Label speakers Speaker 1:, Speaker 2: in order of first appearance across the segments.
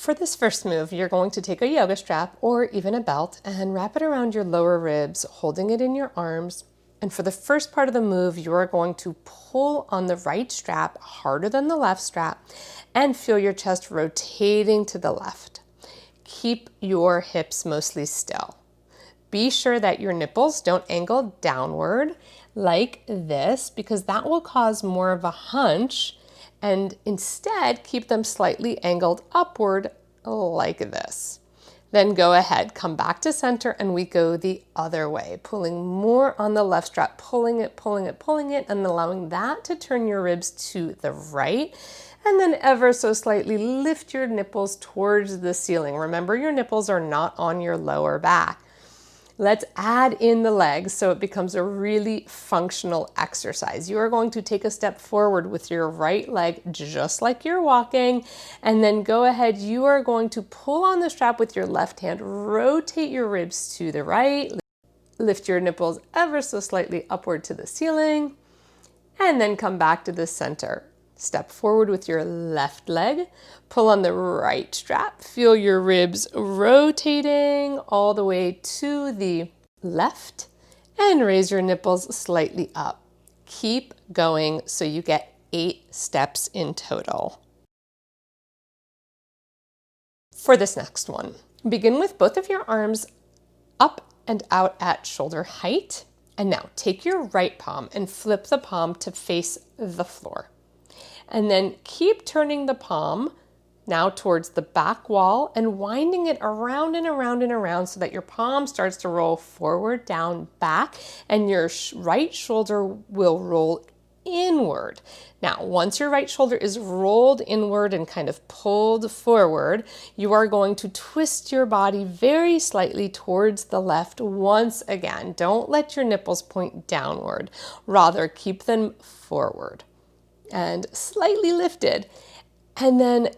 Speaker 1: For this first move, you're going to take a yoga strap or even a belt and wrap it around your lower ribs, holding it in your arms. And for the first part of the move, you are going to pull on the right strap harder than the left strap and feel your chest rotating to the left. Keep your hips mostly still. Be sure that your nipples don't angle downward like this, because that will cause more of a hunch, and instead keep them slightly angled upward like this. Then go ahead, come back to center, and we go the other way, pulling more on the left strap, pulling it, and allowing that to turn your ribs to the right. And then ever so slightly lift your nipples towards the ceiling. Remember, your nipples are not on your lower back. Let's add in the legs so it becomes a really functional exercise. You are going to take a step forward with your right leg, just like you're walking, and then go ahead. You are going to pull on the strap with your left hand, rotate your ribs to the right, lift your nipples ever so slightly upward to the ceiling, and then come back to the center. Step forward with your left leg, pull on the right strap, feel your ribs rotating all the way to the left, and raise your nipples slightly up. Keep going so you get 8 steps in total. For this next one, begin with both of your arms up and out at shoulder height. And now take your right palm and flip the palm to face the floor. And then keep turning the palm now towards the back wall and winding it around and around and around so that your palm starts to roll forward, down, back, and your right shoulder will roll inward. Now, once your right shoulder is rolled inward and kind of pulled forward, you are going to twist your body very slightly towards the left once again. Don't let your nipples point downward. Rather, keep them forward and slightly lifted. And then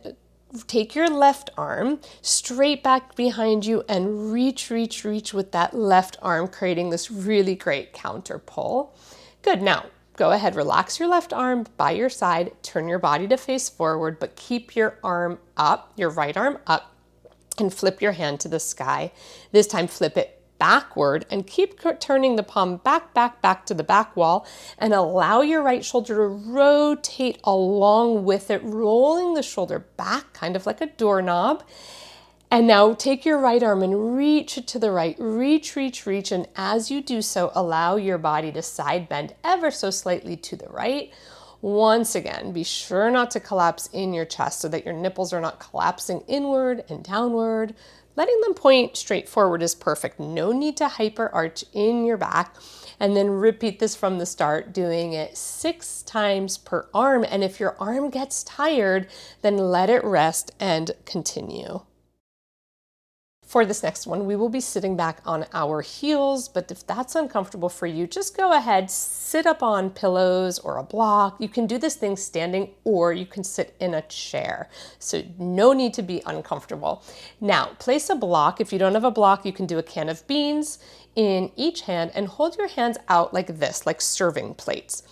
Speaker 1: take your left arm straight back behind you and reach with that left arm, creating this really great counter pull. Good. Now go ahead, relax your left arm by your side, turn your body to face forward, but keep your arm up, your right arm up, and flip your hand to the sky. This time flip it backward and keep turning the palm back to the back wall, and allow your right shoulder to rotate along with it, rolling the shoulder back kind of like a doorknob. And now take your right arm and reach it to the right, reach, and as you do so, allow your body to side bend ever so slightly to the right. Once again, be sure not to collapse in your chest so that your nipples are not collapsing inward and downward. Letting them point straight forward is perfect. No need to hyper arch in your back. And then repeat this from the start, doing it 6 times per arm. And if your arm gets tired, then let it rest and continue. For this next one, we will be sitting back on our heels, but if that's uncomfortable for you, just go ahead, sit up on pillows or a block. You can do this thing standing, or you can sit in a chair. So no need to be uncomfortable. Now, place a block. If you don't have a block, you can do a can of beans in each hand and hold your hands out like this, like serving plates.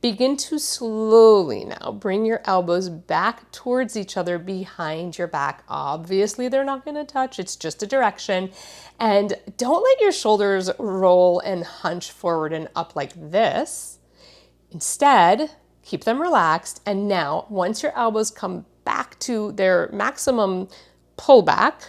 Speaker 1: Begin to slowly now bring your elbows back towards each other behind your back. Obviously, they're not going to touch. It's just a direction. And don't let your shoulders roll and hunch forward and up like this. Instead, keep them relaxed. And now, once your elbows come back to their maximum pullback,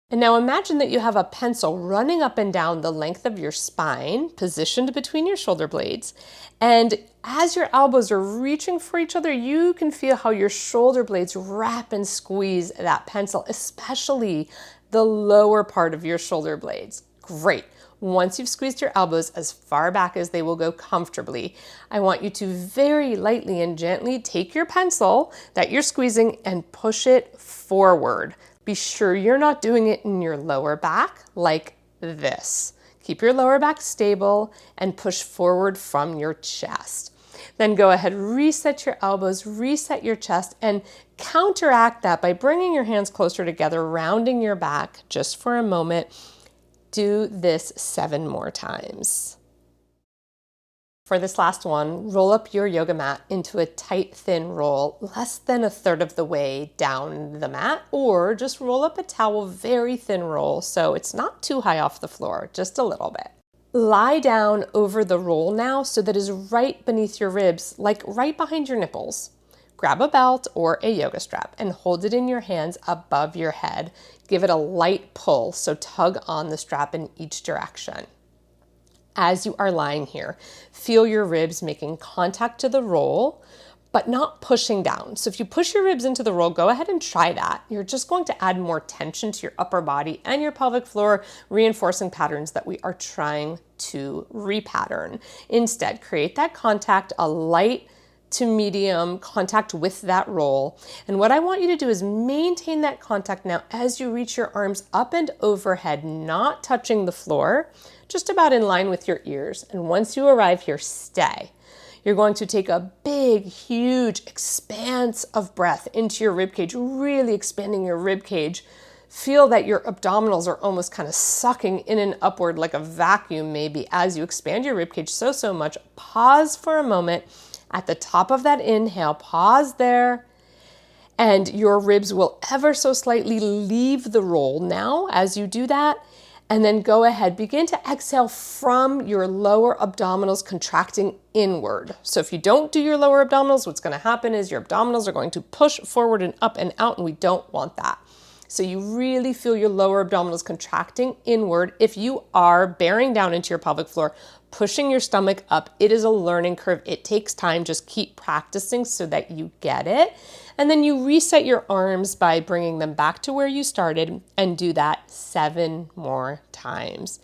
Speaker 1: and now imagine that you have a pencil running up and down the length of your spine, positioned between your shoulder blades. And as your elbows are reaching for each other, you can feel how your shoulder blades wrap and squeeze that pencil, especially the lower part of your shoulder blades. Great. Once you've squeezed your elbows as far back as they will go comfortably, I want you to very lightly and gently take your pencil that you're squeezing and push it forward. Be sure you're not doing it in your lower back like this. Keep your lower back stable and push forward from your chest. Then go ahead, reset your elbows, reset your chest, and counteract that by bringing your hands closer together, rounding your back just for a moment. Do this 7 more times. For this last one, roll up your yoga mat into a tight, thin roll, less than a third of the way down the mat, or just roll up a towel, very thin roll, so it's not too high off the floor, just a little bit. Lie down over the roll now so that it is right beneath your ribs, like right behind your nipples. Grab a belt or a yoga strap and hold it in your hands above your head. Give it a light pull, so tug on the strap in each direction. As you are lying here, feel your ribs making contact to the roll, but not pushing down. So if you push your ribs into the roll, go ahead and try that. You're just going to add more tension to your upper body and your pelvic floor, reinforcing patterns that we are trying to repattern. Instead, create that contact, a light to medium contact with that roll. And what I want you to do is maintain that contact now as you reach your arms up and overhead, not touching the floor, just about in line with your ears. And once you arrive here, stay. You're going to take a big, huge expanse of breath into your rib cage, really expanding your rib cage. Feel that your abdominals are almost kind of sucking in and upward like a vacuum maybe as you expand your rib cage so much. Pause for a moment. At the top of that inhale, pause there, and your ribs will ever so slightly leave the roll now as you do that. And then go ahead, begin to exhale from your lower abdominals contracting inward. So if you don't do your lower abdominals, what's going to happen is your abdominals are going to push forward and up and out, and we don't want that. So you really feel your lower abdominals contracting inward. If you are bearing down into your pelvic floor, pushing your stomach up, it is a learning curve. It takes time. Just keep practicing so that you get it. And then you reset your arms by bringing them back to where you started and do that 7 more times.